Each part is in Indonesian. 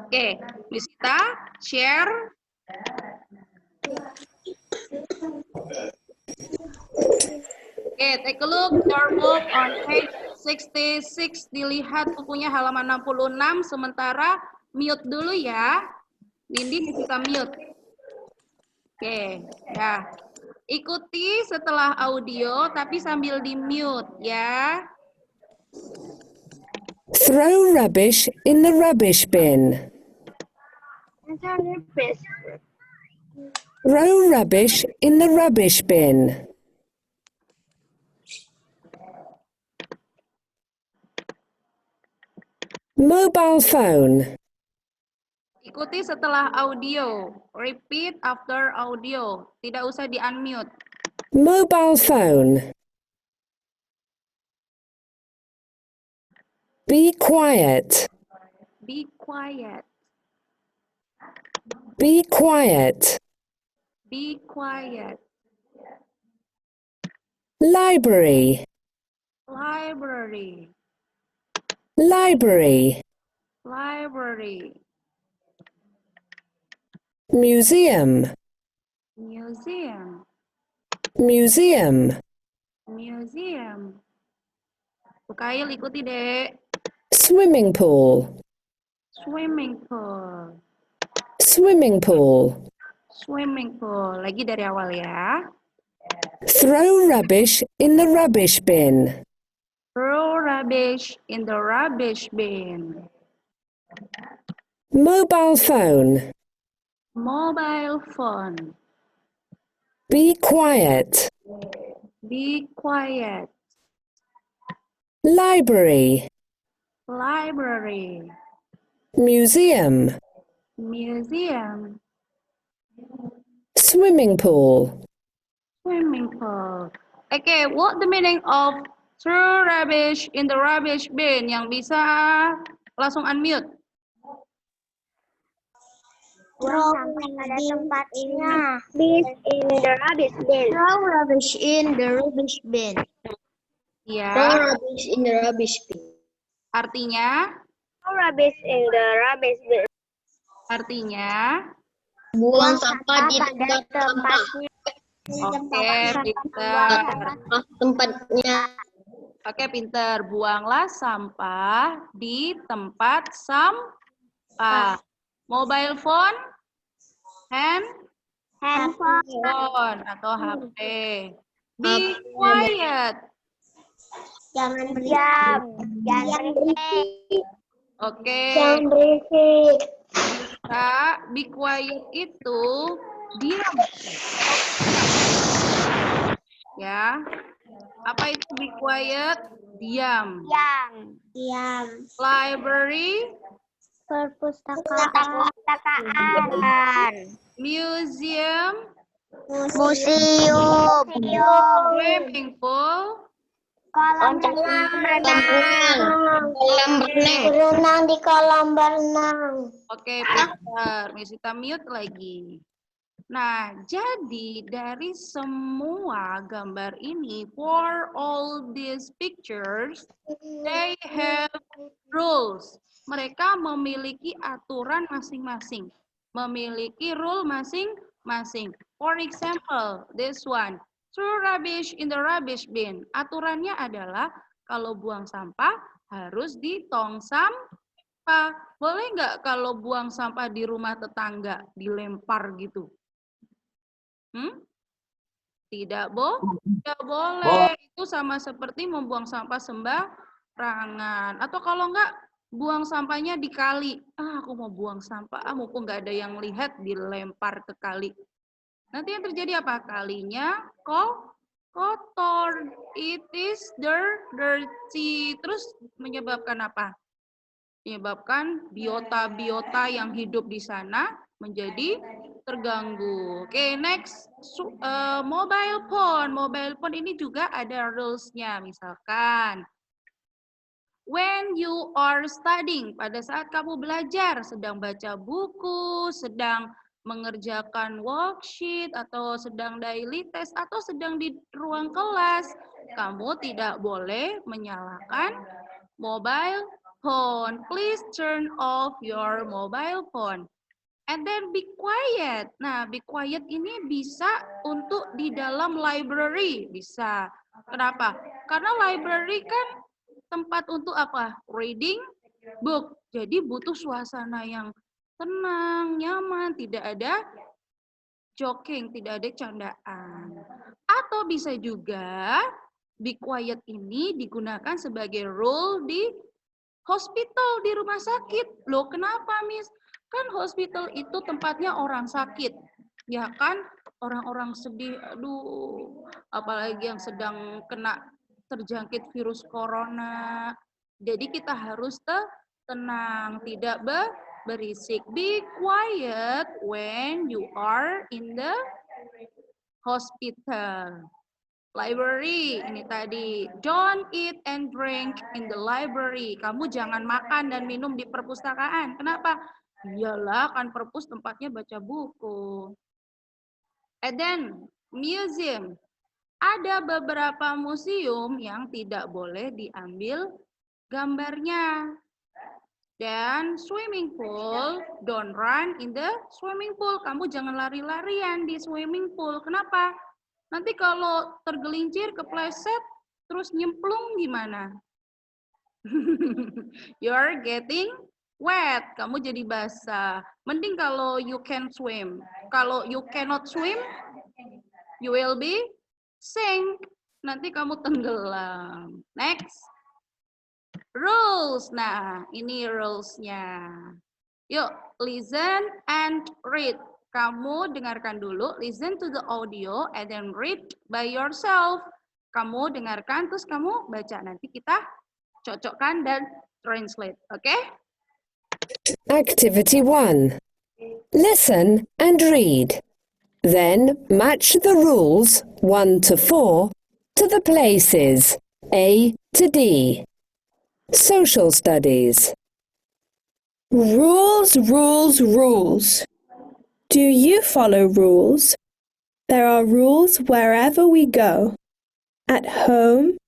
Oke, Misita, share. Oke, take a look your book on page 66. Dilihat bukunya halaman 66. Sementara mute dulu ya. Nindi Misita mute. Oke, ya. Ikuti setelah audio tapi sambil di mute ya. Throw rubbish in the rubbish bin. Throw rubbish in the rubbish bin. Mobile phone. Ikuti setelah audio. Repeat after audio. Tidak usah di-unmute. Mobile phone. Be quiet. Be quiet. Be quiet. Be quiet. Library. Library. Library. Library. Museum. Museum. Museum. Museum. Bukail ikuti dek. Swimming pool. Swimming pool. Swimming pool. Swimming pool. Lagi dari awal ya. Throw rubbish in the rubbish bin. Throw rubbish in the rubbish bin. Mobile phone. Mobile phone. Be quiet. Be quiet. Library. Library. Museum. Museum. Swimming pool. Swimming pool. Okay, what the meaning of throw rubbish in the rubbish bin? Yang bisa langsung unmute. Throw pada tempatnya. In the rubbish bin. Throw rubbish in the rubbish bin. Ya. Throw rubbish in the rubbish bin. Artinya? Throw rubbish in the rubbish bin. Artinya? Buang sampah di tempat sampah. Oke, pinter. Tempatnya. Oke, pinter. Buanglah sampah di tempat sampah. Mobile phone? Handphone atau HP. Be quiet. Jangan diam. Jangan berisik. Oke. Jangan berisik. Kak, be quiet itu diam. Ya. Apa itu be quiet? Diam. Diam. Library? Perpustakaan. Museum? Museum. Swimming pool? Kolam berenang di kolam berenang. Oke, pintar. Misita mute lagi. Nah, jadi dari semua gambar ini, for all these pictures, they have rules. Mereka memiliki aturan masing-masing. Memiliki rule masing-masing. For example, this one. Throw rubbish in the rubbish bin. Aturannya adalah kalau buang sampah harus di tong sampah. Boleh nggak kalau buang sampah di rumah tetangga dilempar gitu? Tidak boleh. Itu sama seperti membuang sampah sembarangan. Atau kalau enggak, buang sampahnya di kali. Aku mau buang sampah, mumpung nggak ada yang lihat, dilempar ke kali. Nanti yang terjadi apa? Kalinya kotor. It is dirty. Terus menyebabkan apa? Menyebabkan biota-biota yang hidup di sana menjadi terganggu. Oke, next. Mobile phone. Mobile phone ini juga ada rules-nya. Misalkan, when you are studying, pada saat kamu belajar, sedang baca buku, sedang mengerjakan worksheet, atau sedang daily test, atau sedang di ruang kelas, kamu tidak boleh menyalakan mobile phone. Please turn off your mobile phone. And then be quiet. Nah, be quiet ini bisa untuk di dalam library. Bisa. Kenapa? Karena library kan tempat untuk apa? Reading book. Jadi butuh suasana yang tenang, nyaman, tidak ada joking, tidak ada candaan. Atau bisa juga be quiet ini digunakan sebagai rule di hospital, di rumah sakit. Loh, kenapa, Miss? Kan hospital itu tempatnya orang sakit. Ya kan? Orang-orang sedih, aduh, apalagi yang sedang kena terjangkit virus corona. Jadi kita harus tenang, tidak berisik. Be quiet when you are in the hospital. Library, ini tadi. Don't eat and drink in the library. Kamu jangan makan dan minum di perpustakaan. Kenapa? Iyalah, kan perpus tempatnya baca buku. And then, museum. Ada beberapa museum yang tidak boleh diambil gambarnya. Dan swimming pool, don't run in the swimming pool. Kamu jangan lari-larian di swimming pool. Kenapa? Nanti kalau tergelincir, kepleset, terus nyemplung gimana? You're getting wet. Kamu jadi basah. Mending kalau you can swim. Kalau you cannot swim, you will be sink. Nanti kamu tenggelam. Next. Rules. Nah, ini rules-nya. Yuk, listen and read. Kamu dengarkan dulu, listen to the audio, and then read by yourself. Kamu dengarkan, terus kamu baca. Nanti kita cocokkan dan translate, oke? Activity 1. Listen and read. Then match the rules 1 to 4 to the places A to D. Social studies. Rules, rules, rules. Do you follow rules? There are rules wherever we go. At home,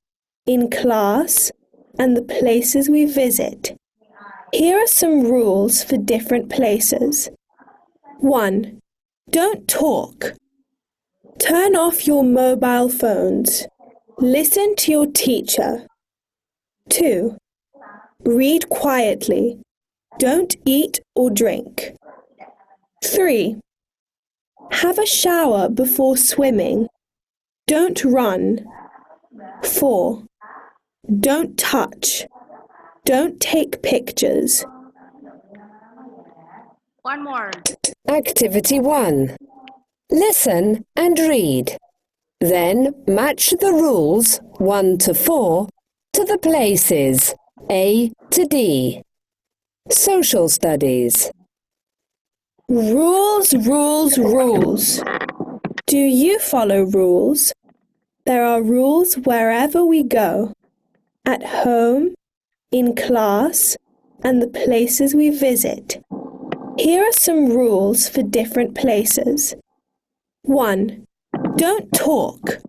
in class, and the places we visit. Here are some rules for different places. 1. Don't talk. Turn off your mobile phones. Listen to your teacher. 2. Read quietly. Don't eat or drink. 3. Have a shower before swimming. Don't run. 4. Don't touch. Don't take pictures. One more. Activity 1. Listen and read. Then match the rules 1 to 4 to the places A to D. Social studies. Rules, rules, rules. Do you follow rules? There are rules wherever we go. At home, in class, and the places we visit. Here are some rules for different places. 1. Don't talk.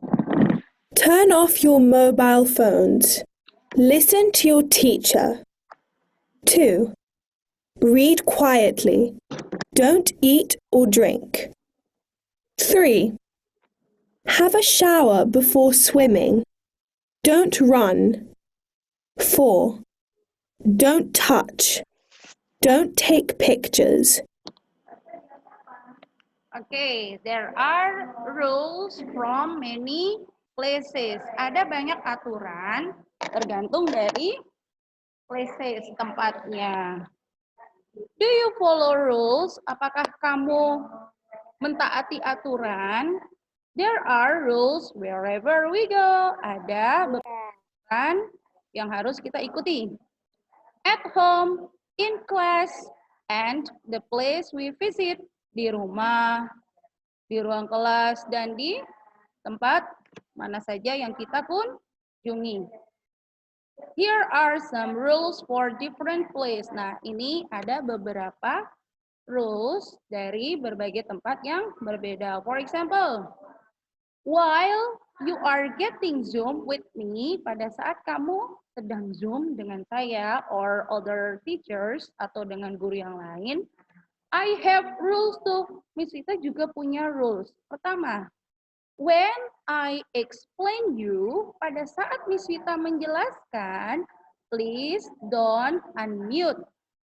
Turn off your mobile phones. Listen to your teacher. 2. Read quietly. Don't eat or drink. 3. Have a shower before swimming. Don't run. 4. Don't touch. Don't take pictures. Okay, there are rules from many places. Ada banyak aturan tergantung dari places, tempatnya. Do you follow rules? Apakah kamu mentaati aturan? There are rules wherever we go. Ada beberapa aturan yang harus kita ikuti. At home, in class, and the place we visit. Di rumah, di ruang kelas, dan di tempat mana saja yang kita kunjungi. Here are some rules for different place. Nah, ini ada beberapa rules dari berbagai tempat yang berbeda. For example, while you are getting Zoom with me, pada saat kamu sedang Zoom dengan saya or other teachers atau dengan guru yang lain, I have rules too. Miss Vita juga punya rules. Pertama, when I explain you, pada saat Miss Vita menjelaskan, please don't unmute.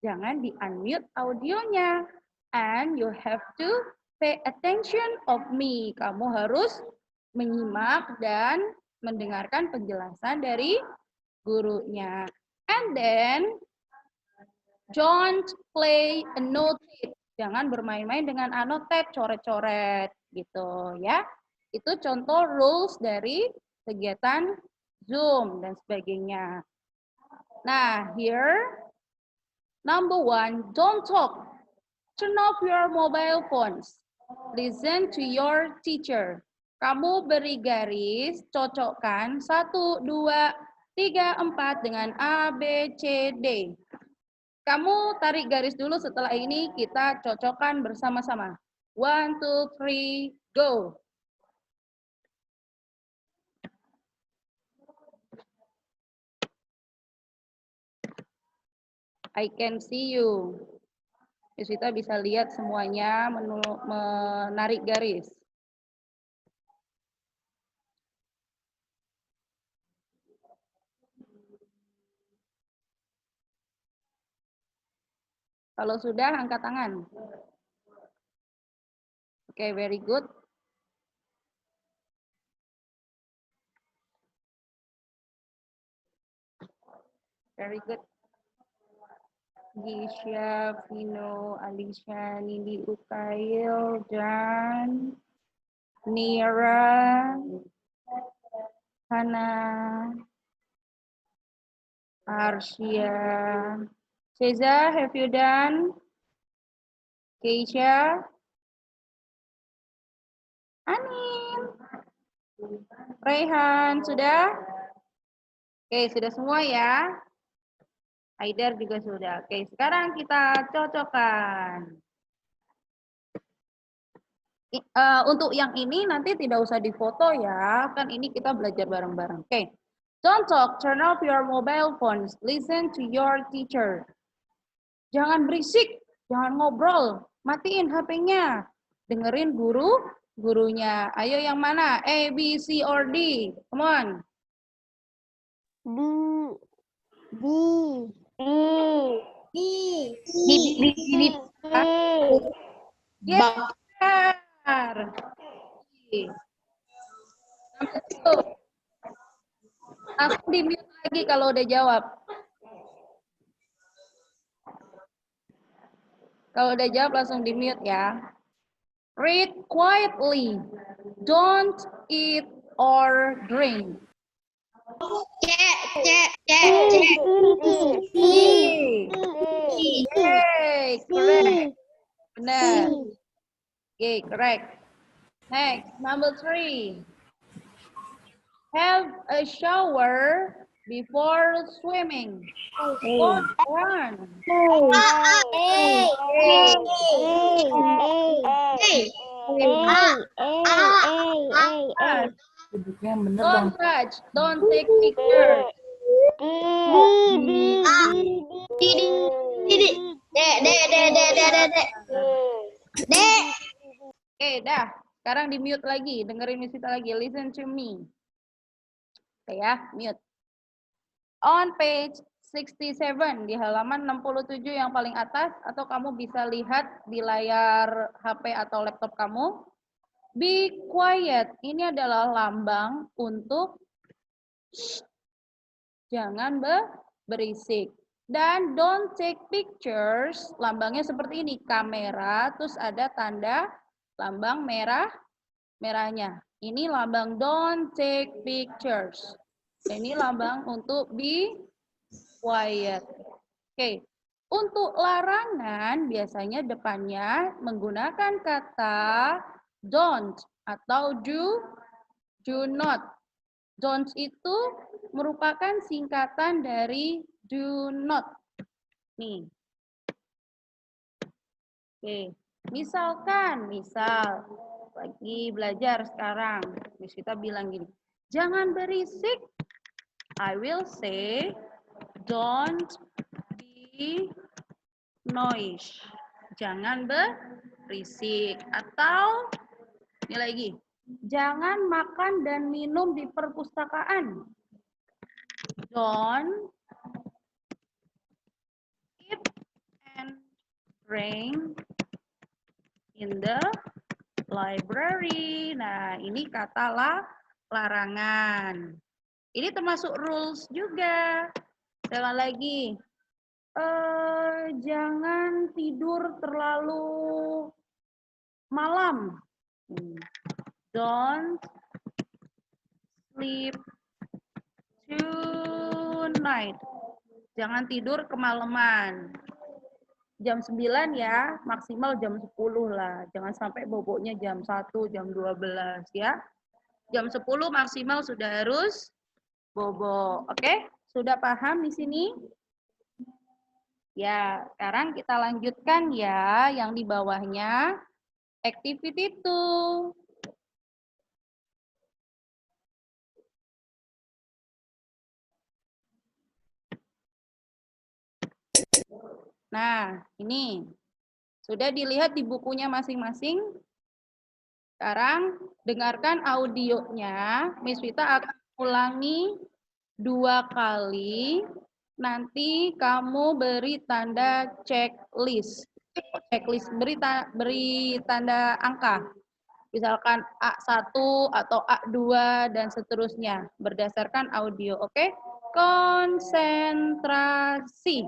Jangan di-unmute audionya. And you have to pay attention of me. Kamu harus menyimak dan mendengarkan penjelasan dari gurunya. And then, don't play a note-it. Jangan bermain-main dengan annotate, coret-coret gitu ya. Itu contoh rules dari kegiatan Zoom dan sebagainya. Nah, here number 1, don't talk. Turn off your mobile phones. Listen to your teacher. Kamu beri garis, cocokkan 1, 2, 3, 4 dengan A, B, C, D. Kamu tarik garis dulu, setelah ini kita cocokkan bersama-sama. 1, 2, 3, go. I can see you. Kita bisa lihat semuanya menarik garis. Kalau sudah, angkat tangan. Oke, very good. Very good. Gisha, Vino, Alicia, Nindi, Ukail, Jan, Nira, Hana, Arsya. Ceza, have you done? Keisha? Anin? Rehan, sudah? Oke, sudah semua ya? Haidar juga sudah. Oke, sekarang kita cocokkan. Untuk yang ini nanti tidak usah difoto ya, kan ini kita belajar bareng-bareng. Oke, don't talk, turn off your mobile phones, listen to your teacher. Jangan berisik, jangan ngobrol, matiin HP-nya, dengerin gurunya. Ayo yang mana? A, B, C, or D? Come on. Yes, benar. Langsung di-mute lagi kalau udah jawab. Kalau udah jawab langsung di-mute ya. Read quietly. Don't eat or drink. Yay, correct. Benar. Okay, correct. Next, number 3. Have a shower before swimming. Don't run. Don't touch. Don't take pictures. Oke, dah. Sekarang di mute lagi. Dengerin Miss Vita lagi. Listen to me. Oke ya, mute. On page 67 di halaman 67 yang paling atas, atau kamu bisa lihat di layar HP atau laptop kamu. Be quiet. Ini adalah lambang untuk jangan berisik. Dan don't take pictures. Lambangnya seperti ini, kamera, terus ada tanda lambang merahnya. Ini lambang don't take pictures. Dan ini lambang untuk be quiet. Oke. Untuk larangan biasanya depannya menggunakan kata don't atau do not. Don't itu merupakan singkatan dari do not. Nih. Oke. Misalkan, misal Lagi belajar sekarang. Miss kita bilang gini, jangan berisik. I will say, don't be noise. Jangan berisik. Atau, ini lagi, jangan makan dan minum di perpustakaan. Don't eat and drink in the library. Nah, ini kata larangan. Ini termasuk rules juga. Sekali lagi, jangan tidur terlalu malam. Don't sleep tonight. Jangan tidur kemalaman. Jam 9 ya, maksimal jam 10 lah. Jangan sampai boboknya jam 1, jam 12 ya. Jam 10 maksimal sudah harus bobo. Oke? Sudah paham di sini? Ya, sekarang kita lanjutkan ya yang di bawahnya. Activity 2. Nah, ini sudah dilihat di bukunya masing-masing. Sekarang dengarkan audionya. Miss Vita akan ulangi 2 kali. Nanti kamu beri tanda checklist. Checklist beri tanda angka. Misalkan A1 atau A2 dan seterusnya berdasarkan audio. Oke? Konsentrasi.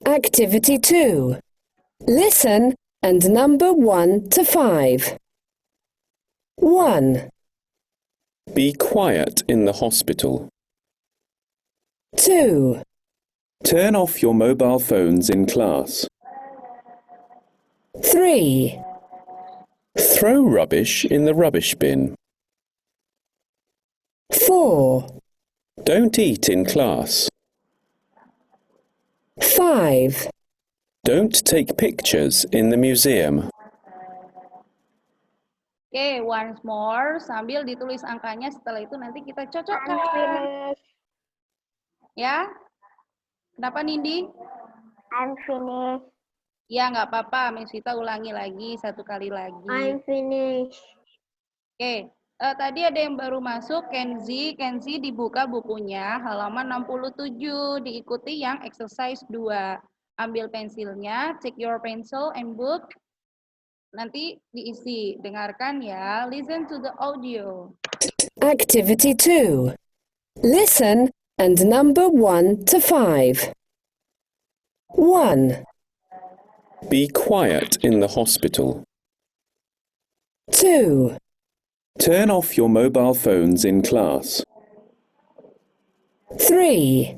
Activity 2. Listen and number 1 to 5. 1, Be quiet in the hospital. 2, Turn off your mobile phones in class. 3, Throw rubbish in the rubbish bin. 4, Don't eat in class. 5, Don't take pictures in the museum. Oke, once more sambil ditulis angkanya, setelah itu nanti kita cocokkan. Ya? Kenapa Nindi? I'm finished. Ya, nggak apa-apa. Miss Vita ulangi lagi, 1 kali lagi. I'm finished. Oke, tadi ada yang baru masuk, Kenzi. Kenzi dibuka bukunya, halaman 67. Diikuti yang exercise 2. Ambil pensilnya, take your pencil and book. Nanti diisi. Dengarkan ya. Listen to the audio. Activity 2. Listen and number 1 to 5. 1, Be quiet in the hospital. 2, Turn off your mobile phones in class. 3,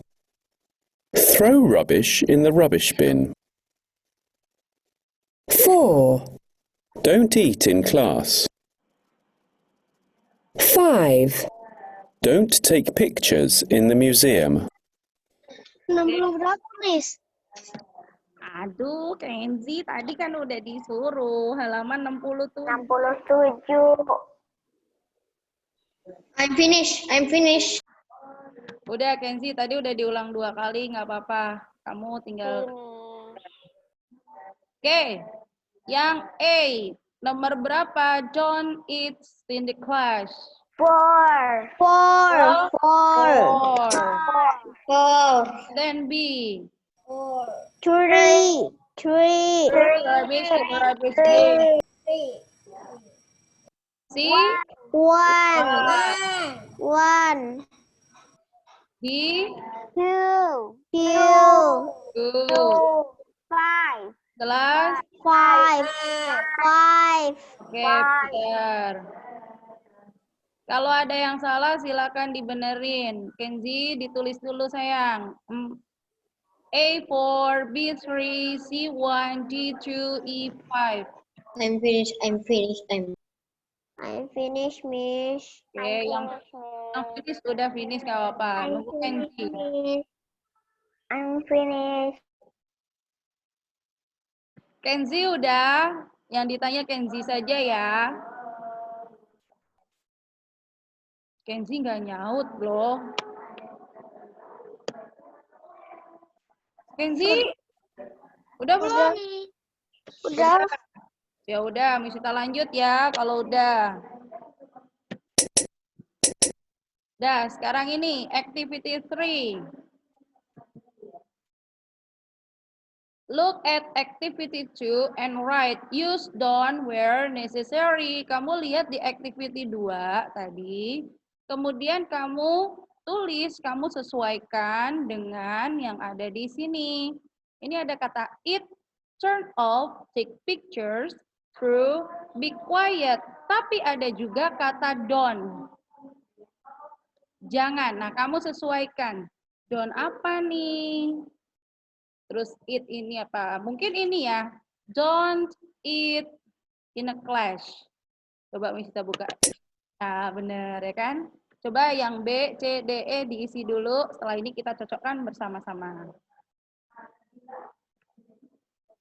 Throw rubbish in the rubbish bin. 4, Don't eat in class. 5, Don't take pictures in the museum. 60 berapa, Miss? Aduh, Kenzi, tadi kan udah disuruh. Halaman 67. 67. I'm finished. Udah, Kenzi, tadi udah diulang 2 kali, nggak apa-apa. Kamu tinggal... Oke, yang A. Nomor berapa? Don't eat in the class. 4. Then B. 3. Rubbish bin. C. 1. B. 2. 5. Jelas? 5. Oke, benar. Kalau ada yang salah, silakan dibenerin. Kenzi, ditulis dulu sayang. A4, B3, C1, D2, E5. I'm finished, Miss. Oke, yang finish udah finish, nggak apa-apa. Nunggu Kenzi. I'm finished. Kenzi udah Yang ditanya Kenzi saja ya. Kenzi nggak nyaut loh. Kenzi, udah belum? Udah. Ya udah, Miss Sita lanjut ya kalau udah. Dah, sekarang ini activity 3. Look at activity 2 and write use don't where necessary. Kamu lihat di activity 2 tadi. Kemudian kamu tulis, kamu sesuaikan dengan yang ada di sini. Ini ada kata eat, turn off, take pictures, true, be quiet. Tapi ada juga kata don't. Jangan. Nah, kamu sesuaikan. Don't apa nih? Terus eat ini apa? Mungkin ini ya. Don't eat in a clash. Coba kita buka. Nah, bener ya kan? Coba yang B, C, D, E diisi dulu. Setelah ini kita cocokkan bersama-sama.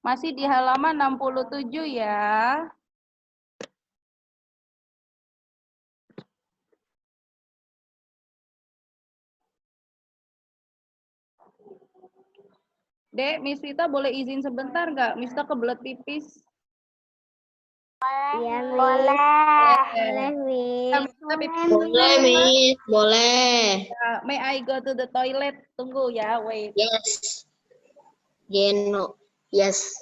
Masih di halaman 67 ya. Dek, Miss Vita boleh izin sebentar nggak? Miss Vita kebelet pipis. Iya, boleh, Miss. Boleh, Miss. Boleh. May I go to the toilet? Tunggu ya, wait. Yes. Geno. Yes.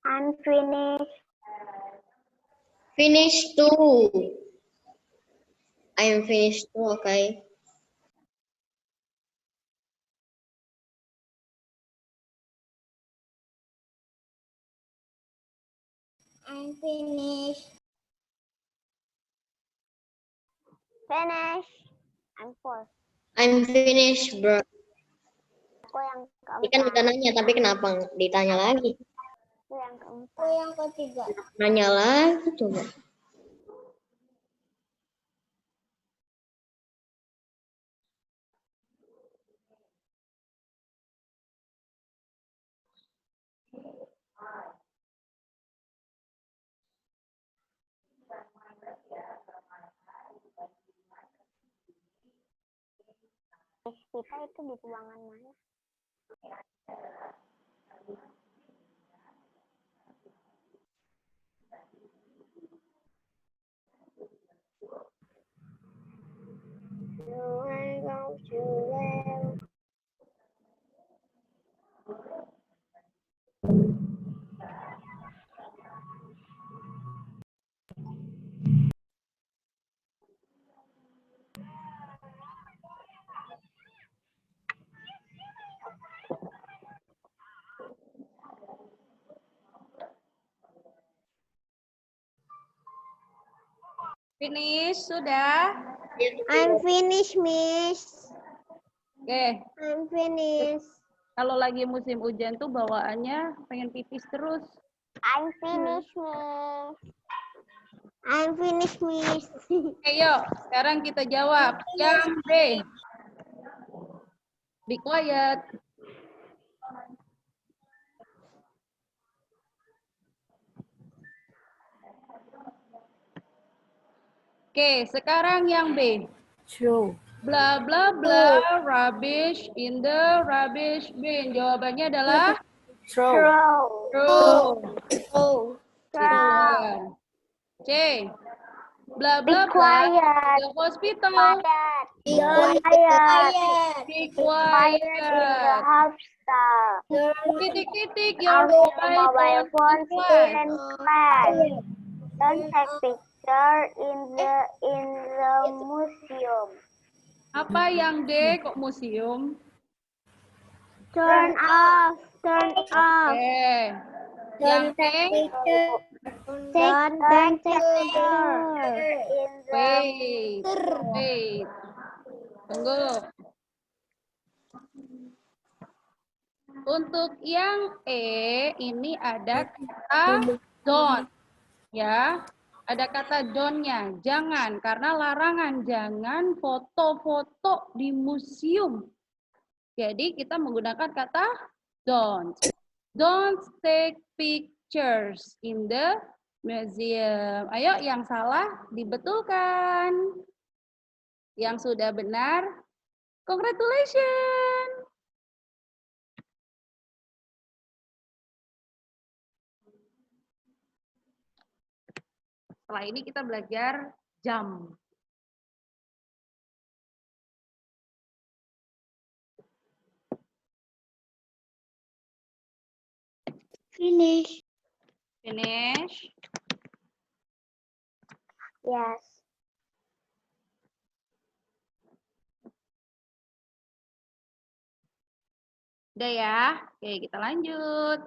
I'm finished. Finish too. I am finished too, okay? I'm finished. Finish. I'm full. I'm finished, bro. Aku yang Ini kan udah nanya, tapi kenapa ditanya lagi? Aku yang keempat. Aku yang ketiga. Nanya lagi coba. Kita itu di ruangan mana? Finish, sudah? I'm finished, Miss. Oke, I'm finished. kalau lagi musim hujan tuh bawaannya pengen pipis terus. I'm finished, Miss. I'm finished, Miss. Oke, yuk. Sekarang kita jawab. Yang B. Be quiet. Oke, sekarang yang B. True. Bla bla bla rubbish in the rubbish bin. Jawabannya adalah True. true. Oh. C. Oke. Bla bla bla. Quiet. The hospital. Quiet. Be Quiet in the quiet. hospital. Titik-titik. Your Our mobile phone mobile phone in still class. in class. Don't take picture in the museum. Apa yang D kok museum? Turn off. Turn off. Oke. Yang E. Don't take picture in the Wait. Wait. Tunggu. Untuk yang E ini ada kata don't. Ya. Ada kata don't-nya. Jangan, karena larangan. Jangan foto-foto di museum. Jadi kita menggunakan kata don't. Don't take pictures in the museum. Ayo yang salah dibetulkan. Yang sudah benar, congratulations. Setelah ini kita belajar jam. finish. Finish. Yes. Udah ya? Oke, kita lanjut.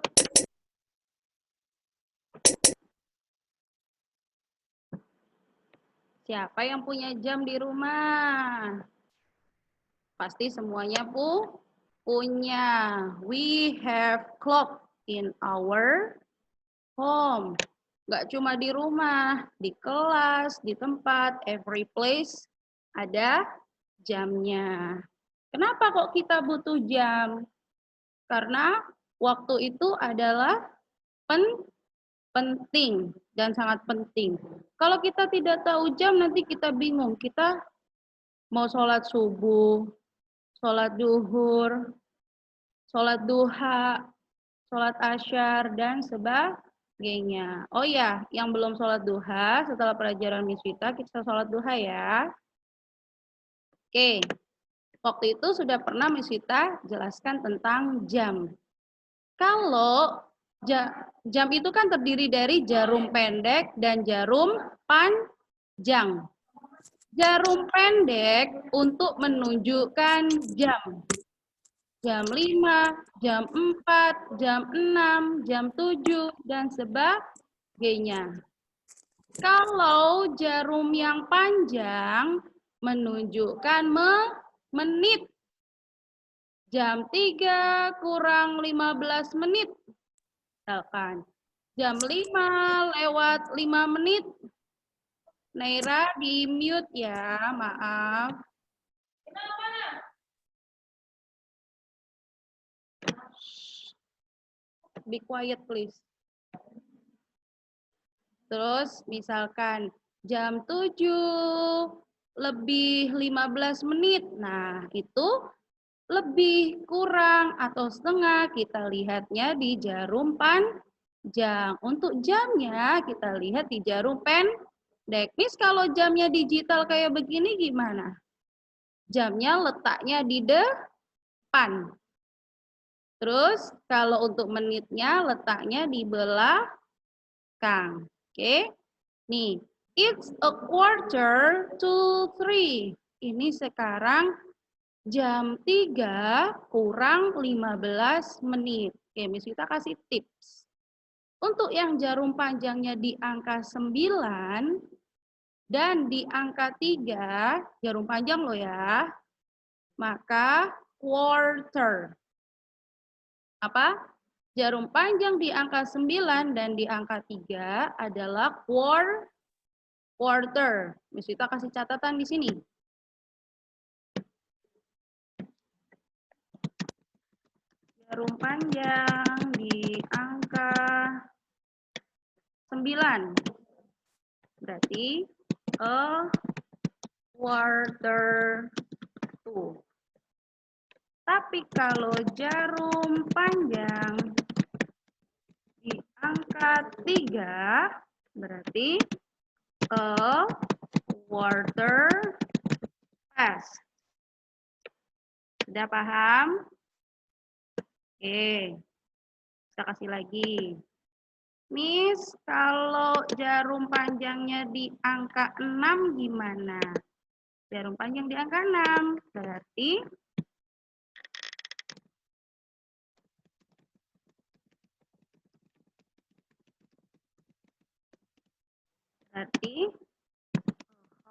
Siapa yang punya jam di rumah? Pasti semuanya punya. We have clock in our home. Nggak cuma di rumah, di kelas, di tempat, every place ada jamnya. Kenapa kok kita butuh jam? Karena waktu itu adalah penting dan sangat penting. Kalau kita tidak tahu jam, nanti kita bingung. Kita mau sholat subuh, sholat duhur, sholat duha, sholat asyar, dan sebagainya. Oh ya, yang belum sholat duha, setelah pelajaran Miss Vita, kita sholat duha ya. Oke, waktu itu sudah pernah Miss Vita jelaskan tentang jam. Kalau jam itu kan terdiri dari jarum pendek dan jarum panjang. Jarum pendek untuk menunjukkan jam. Jam 5, jam 4, jam 6, jam 7, dan sebagainya. Kalau jarum yang panjang menunjukkan menit. Jam 3 kurang 15 menit. Misalkan jam 5 lewat 5 menit. Naira di mute ya, maaf. Be quiet please. Terus misalkan jam 7 lebih 15 menit. Nah, itu lebih kurang atau setengah kita lihatnya di jarum panjang. Untuk jamnya kita lihat di jarum pendek. Miss, kalau jamnya digital kayak begini gimana? Jamnya letaknya di depan. Terus kalau untuk menitnya letaknya di belakang. Oke. Nih, it's a quarter to 3. Ini sekarang jam 3 kurang 15 menit. Oke, Miss kita kasih tips. Untuk yang jarum panjangnya di angka 9 dan di angka 3, jarum panjang loh ya, maka quarter. Apa? Jarum panjang di angka 9 dan di angka 3 adalah quarter. Miss Vita kasih catatan di sini. Jarum panjang di angka 9. Berarti a quarter to. Tapi kalau jarum panjang di angka 3, berarti a water fast. Sudah paham? Oke. Kita kasih lagi. Miss, kalau jarum panjangnya di angka 6 gimana? Jarum panjang di angka 6. Berarti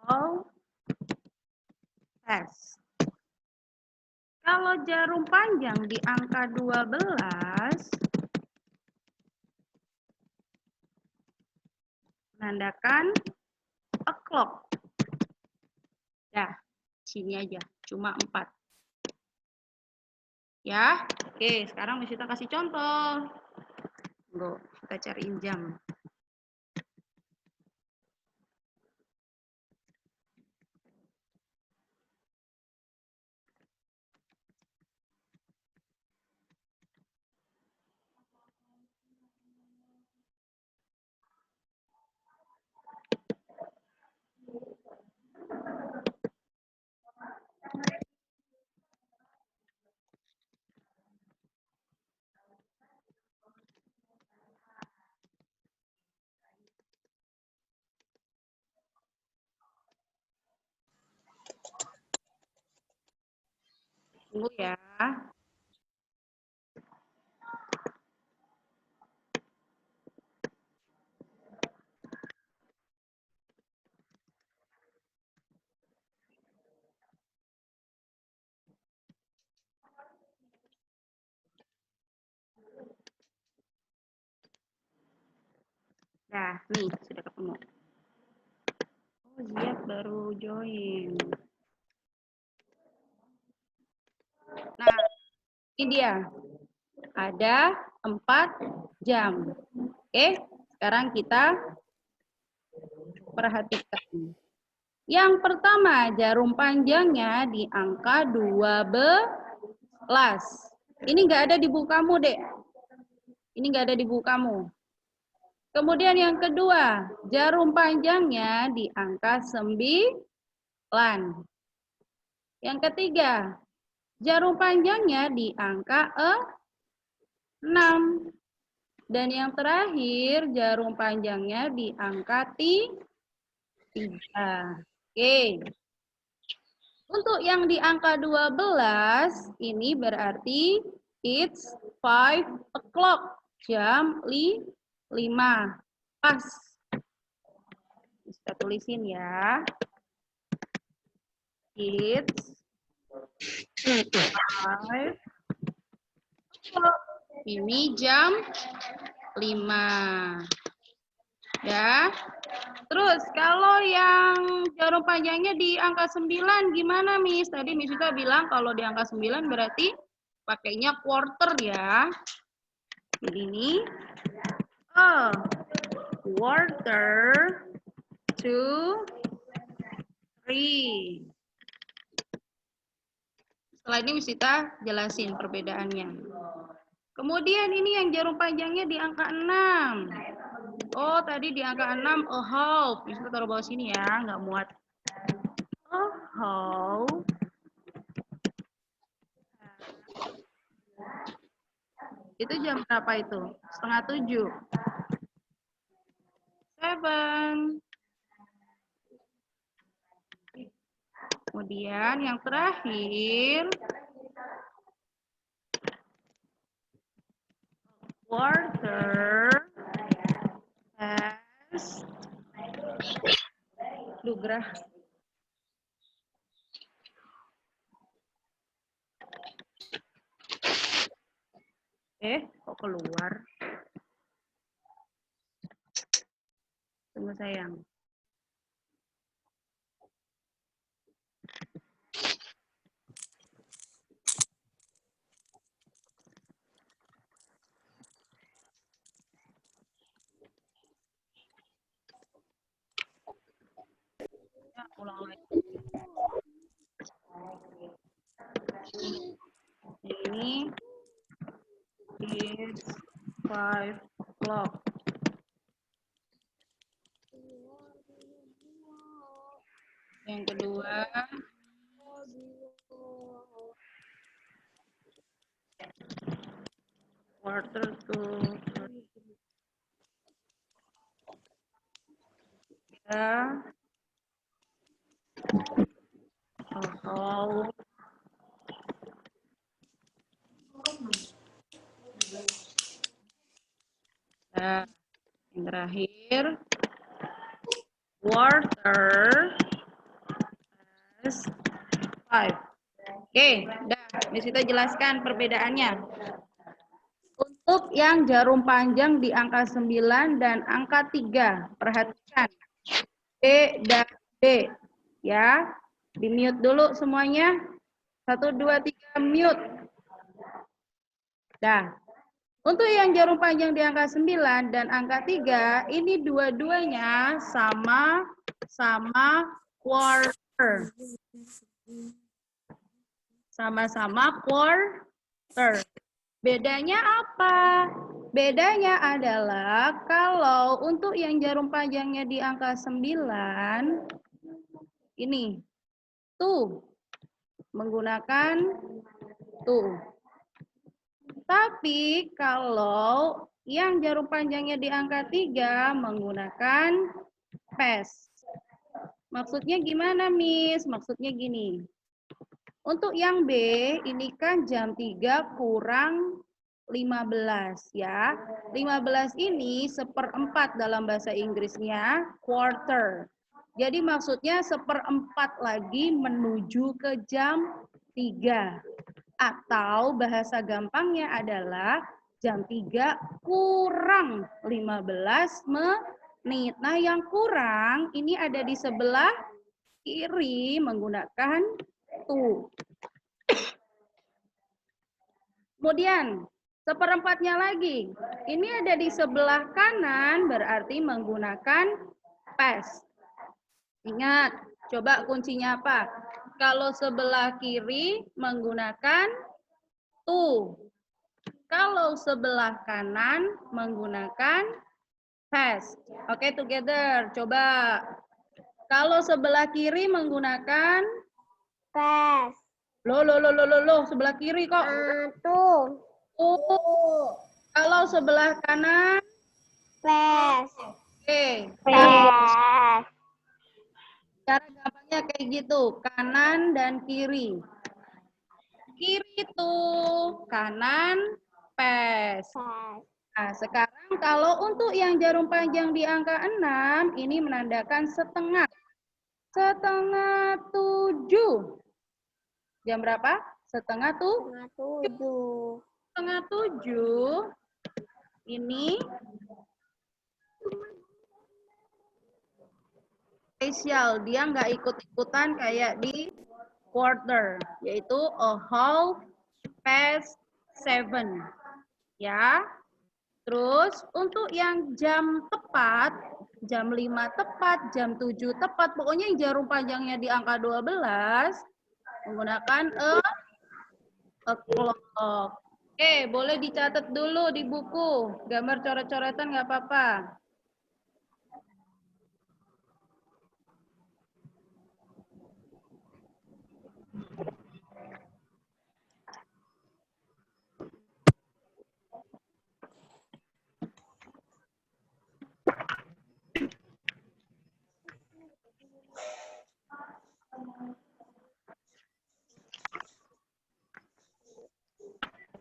how fast. Kalau jarum panjang di angka 12 menandakan o'clock. Ya, sini aja, cuma 4. Ya, oke, sekarang Miss Sita kasih contoh. Tunggu, kita cariin jam. Tunggu ya. Nah, nih sudah ketemu. Oh, Ziad baru join. Nah, ini dia. Ada 4 jam. Oke, sekarang kita perhatikan. Yang pertama, jarum panjangnya di angka 12. Ini nggak ada di buku kamu, Dek. Ini nggak ada di buku kamu. Kemudian yang kedua, jarum panjangnya di angka 9. Yang ketiga, jarum panjangnya di angka 6. Dan yang terakhir, jarum panjangnya di angka 3. Oke. Untuk yang di angka 12, ini berarti it's 5 o'clock. Jam 5. Pas. Kita tulisin ya. It's 5 o'clock. Ini jam 5. Ya. Terus kalau yang jarum panjangnya di angka 9 gimana, Miss? Tadi Miss juga bilang kalau di angka 9 berarti pakainya quarter ya. Jadi ini quarter to 3. Setelah ini Miss Sita jelasin perbedaannya. Kemudian ini yang jarum panjangnya di angka 6. Oh, tadi di angka 6 a half. Miss Sita taruh bawah sini ya, nggak muat. A half. Itu jam berapa itu? 6:30. 7. Kemudian yang terakhir, quarter past. Lugrah. Kok keluar? Tunggu sayang. Ya, ulang lagi. Ini is 5 o'clock. Yang kedua. Quarter to ya. Oh. Nah, yang terakhir quarter plus 5. Oke, udah. Miss Vita jelaskan perbedaannya. Untuk yang jarum panjang di angka 9 dan angka 3, perhatikan. B dan B. Ya, di-mute dulu semuanya. 1, 2, 3, mute. Dah. Untuk yang jarum panjang di angka 9 dan angka 3, ini dua-duanya sama-sama quarter. Sama-sama quarter. Bedanya apa? Bedanya adalah kalau untuk yang jarum panjangnya di angka 9, ini, tuh, menggunakan tuh. Tapi kalau yang jarum panjangnya di angka 3 menggunakan PES. Maksudnya gimana, Miss? Maksudnya gini. Untuk yang B, ini kan jam 3 kurang 15 ya. 15 ini 1/4 dalam bahasa Inggrisnya quarter. Jadi maksudnya 1/4 lagi menuju ke jam 3. Atau bahasa gampangnya adalah jam 3 kurang 15 menit. Nah, yang kurang ini ada di sebelah kiri menggunakan tuh. Kemudian 1/4-nya lagi. Ini ada di sebelah kanan berarti menggunakan PES. Ingat, coba kuncinya apa? Kalau sebelah kiri menggunakan tuh. Kalau sebelah kanan menggunakan PES. Oke, together. Coba. Kalau sebelah kiri menggunakan PES. Loh, sebelah kiri kok. Tuh. Kalau sebelah kanan, PES. oke. PES. Cara gampangnya kayak gitu, kanan dan kiri. Kiri itu kanan, PES. Nah, sekarang kalau untuk yang jarum panjang di angka 6, ini menandakan setengah. Setengah 7. Jam berapa? Setengah 7. Setengah 7. Ini spesial, dia nggak ikut-ikutan kayak di quarter, yaitu a half past 7. Ya. Terus untuk yang jam tepat, jam 5 tepat, jam 7 tepat, pokoknya yang jarum panjangnya di angka 12 menggunakan a clock. Oke, boleh dicatat dulu di buku. Gambar coret-coretan nggak apa-apa.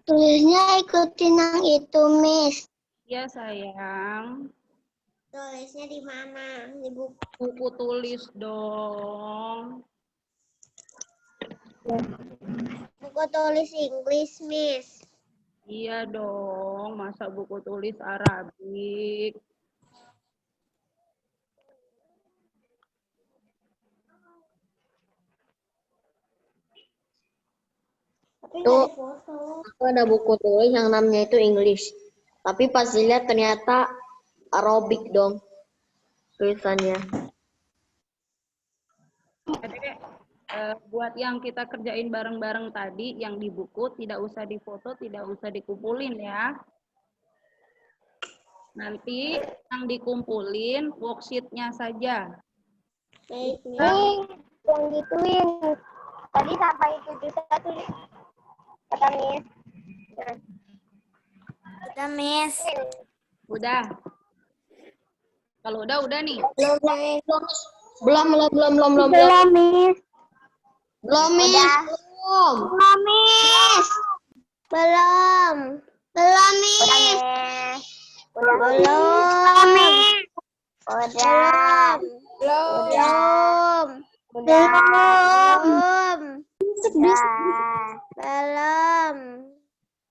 Tulisnya ikutin yang itu, Miss. Ya, sayang. Tulisnya di mana? Di buku. Buku tulis dong. Buku tulis Inggris, Miss. Iya dong, masa buku tulis Arabik. Tuh, aku ada buku tulis yang namanya itu English. Tapi pas dilihat ternyata Arabic dong tulisannya. Adek, buat yang kita kerjain bareng-bareng tadi, yang di buku tidak usah difoto, tidak usah dikumpulin ya. Nanti yang dikumpulin worksheet-nya saja. yang gituin. Tadi sampai 71 kata Miss. Udah, Miss. Udah. Kalau udah nih. Belum, Miss. Belum, Miss. Belum, Miss. Belum, Miss. Belum. Belum, Miss. Belum. Belum, Miss. Udah, belum, Miss. Udah. Belum. Belum. Belum.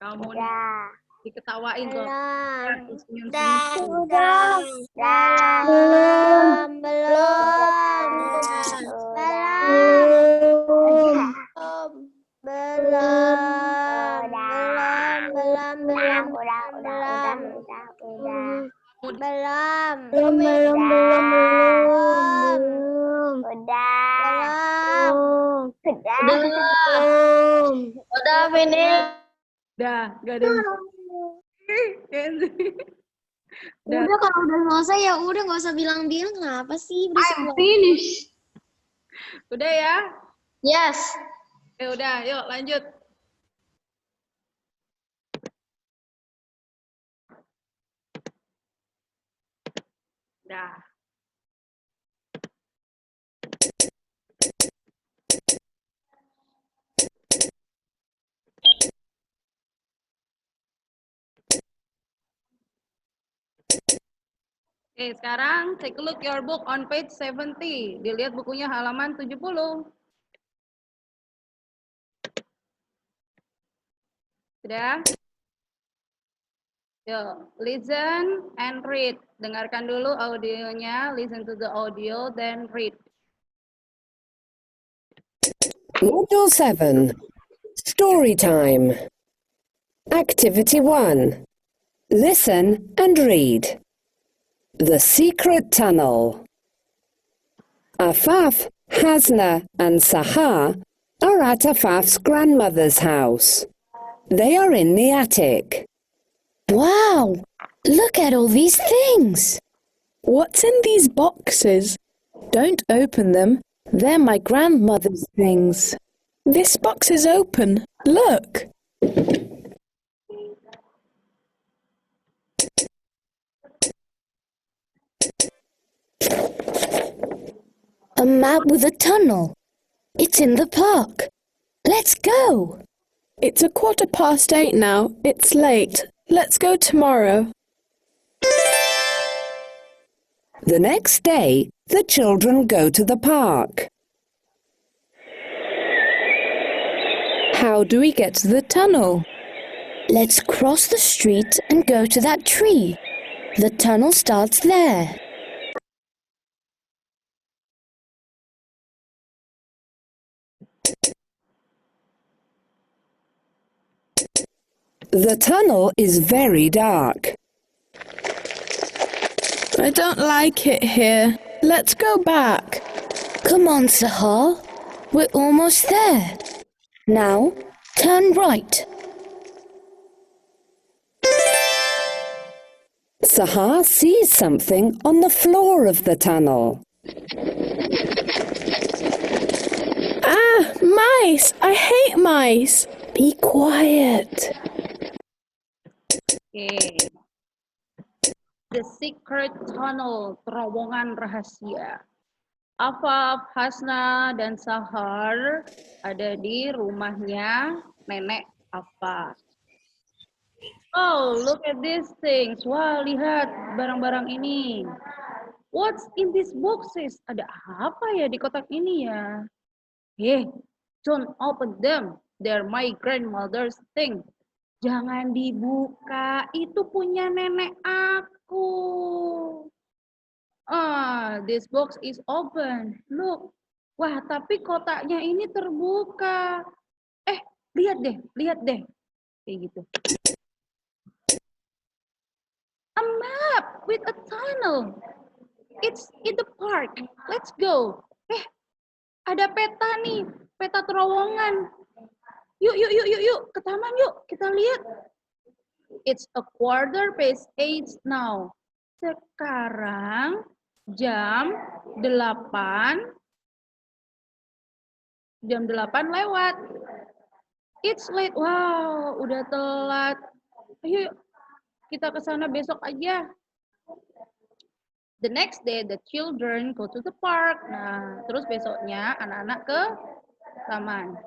Kamu nih Udah. diketawain tuh. Belum. Senyum-senyum. Udah. Belum. Belum. Belum. Udah, finish. Udah, gak ada yang Udah. Udah kalau udah selesai ya udah nggak usah bilang-bilang kenapa sih berisik banget. Finish. Udah ya? Yes. Udah, yuk lanjut. Udah. Oke, sekarang take a look your book on page 70. Dilihat bukunya halaman 70. Sudah? Yuk, listen and read. Dengarkan dulu audionya, listen to the audio, then read. Module 7. Story time. Activity 1. Listen and read. The Secret Tunnel. Afaf, Hasna, and Sahar are at Afaf's grandmother's house. They are in the attic. Wow! Look at all these things! What's in these boxes? Don't open them. They're my grandmother's things. This box is open. Look. A map with a tunnel. It's in the park. Let's go! It's 8:15 now. It's late. Let's go tomorrow. The next day, the children go to the park. How do we get to the tunnel? Let's cross the street and go to that tree. The tunnel starts there. The tunnel is very dark. I don't like it here. Let's go back. Come on, Sahar. We're almost there. Now, turn right. Sahar sees something on the floor of the tunnel. Ah, mice! I hate mice. Be quiet. Oke. The Secret Tunnel, terowongan rahasia. Afaf, Hasna, dan Sahar ada di rumahnya nenek Afaf. Oh, look at these things. Wah, lihat barang-barang ini. What's in these boxes? Ada apa ya di kotak ini ya? Don't open them. They're my grandmother's thing. Jangan dibuka, itu punya nenek aku. This box is open. Look. Wah, tapi kotaknya ini terbuka. Lihat deh. Kayak gitu. A map with a tunnel. It's in the park. Let's go. Ada peta nih, peta terowongan. Yuk, ke taman yuk, kita lihat. It's 8:15 now. Sekarang jam 8 Jam 8 lewat. It's late. Wow, udah telat. Ayo kita ke sana besok aja. The next day, the children go to the park. Nah, terus besoknya anak-anak ke taman.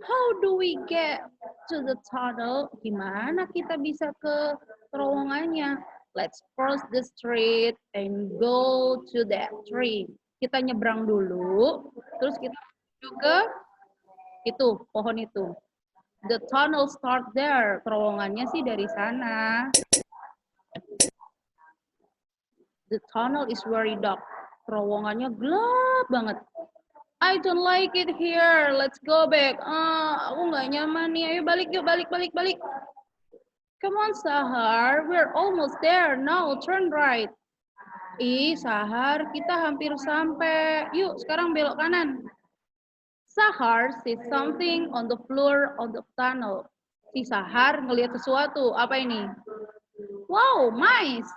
How do we get to the tunnel? Gimana kita bisa ke terowongannya? Let's cross the street and go to that tree. Kita nyebrang dulu, terus kita menuju ke itu, pohon itu. The tunnel start there. Terowongannya sih dari sana. The tunnel is very dark. Terowongannya gelap banget. I don't like it here. Let's go back. Aku nggak nyaman nih. Ayo balik yuk, balik. Come on, Sahar. We're almost there. Now turn right. Sahar, kita hampir sampai. Yuk, sekarang belok kanan. Sahar sees something on the floor of the tunnel. Si Sahar ngelihat sesuatu. Apa ini? Wow, mice.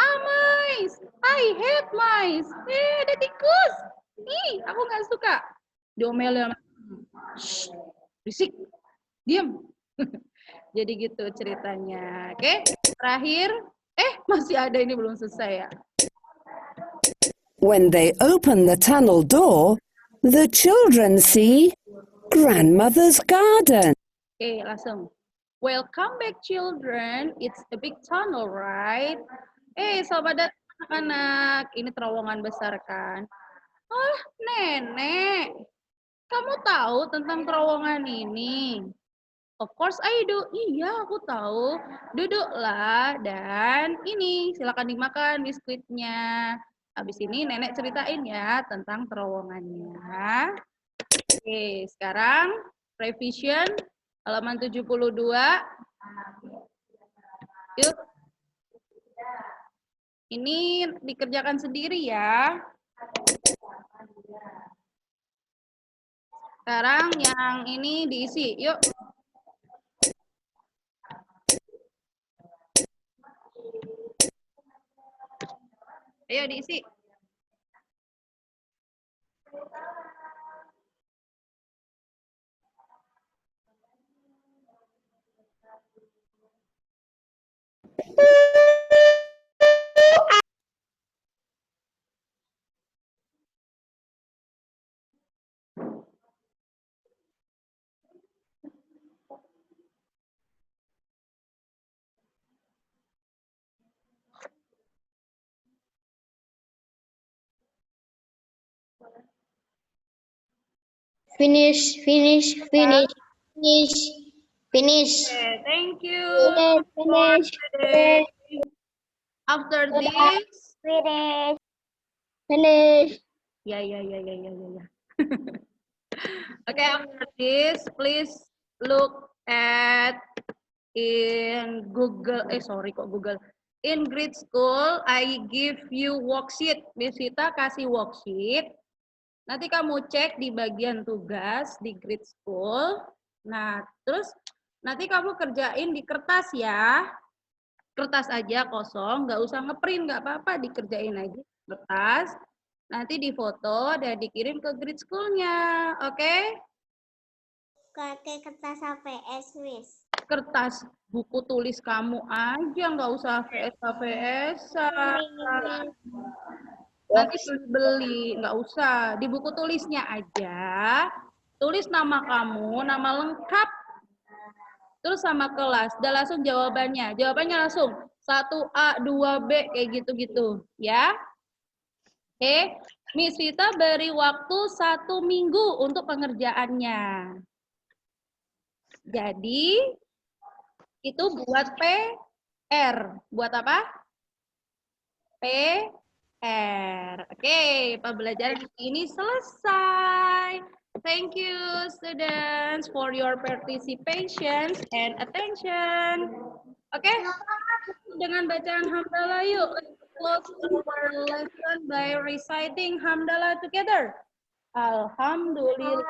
Mice. I hate mice. Ada tikus. Aku nggak suka. Diomelin sama. Shh, berisik. Diam. Jadi gitu ceritanya. Oke, terakhir. Masih ada, ini belum selesai ya. When they open the tunnel door, the children see grandmother's garden. Oke, langsung. Welcome back, children. It's a big tunnel, right? Selamat datang anak-anak. Ini terowongan besar kan? Nenek. Kamu tahu tentang terowongan ini? Of course I do. Iya, aku tahu. Duduklah dan ini silakan dimakan biskuitnya. Habis ini nenek ceritain ya tentang terowongannya. Oke, sekarang revision halaman 72. Yuk. Ini dikerjakan sendiri ya. Sekarang yang ini diisi. Yuk. Ayo diisi. Finish. Okay, thank you. Finish. After this, Finish. ya. Okay, after this, please look at in Google. Google. In Grid School, I give you worksheet. Miss Vita kasih worksheet. Nanti kamu cek di bagian tugas di Grid School. Nah, terus nanti kamu kerjain di kertas ya. Kertas aja kosong, nggak usah ngeprint, nggak apa-apa, dikerjain aja di kertas. Nanti difoto dan dikirim ke Grid School-nya, oke? Pakai kertas APS, Miss. Kertas buku tulis kamu aja, nggak usah VS. Nanti beli, nggak usah. Di buku tulisnya aja, tulis nama kamu, nama lengkap, terus sama kelas. Udah langsung jawabannya. Jawabannya langsung 1A, 2B, kayak gitu-gitu. Ya. Oke. Miss Vita beri waktu 1 minggu untuk pengerjaannya. Jadi, itu buat PR. Buat apa? PR. Oke, pembelajaran ini selesai. Thank you, students, for your participation and attention. Oke, dengan bacaan hamdalah yuk. Let's close our lesson by reciting hamdalah together. Alhamdulillah.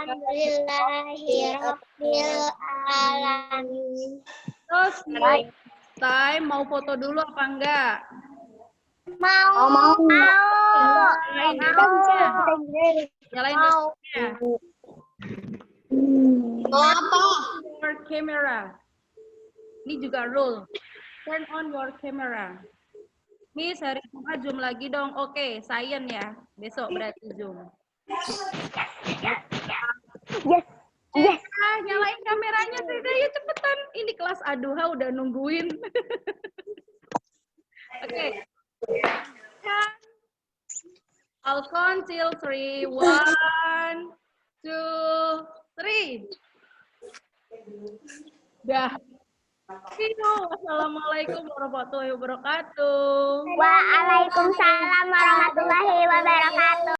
Alhamdulillahirabbil alamin. Terus next time mau foto dulu apa enggak? Mau. Nyalain Mau. Nyalain Apa? Your camera. Ini juga rule. Turn on your camera. Miss, hari Jumat Zoom lagi dong. Oke, Science ya. Besok berarti Zoom. Yes. Nyalain kameranya sudah ya cepetan. Ini kelas Aduha udah nungguin. Oke. I'll count till 3. 1, 2, 3. Dah. Assalamualaikum warahmatullahi wabarakatuh. Waalaikumsalam warahmatullahi wabarakatuh.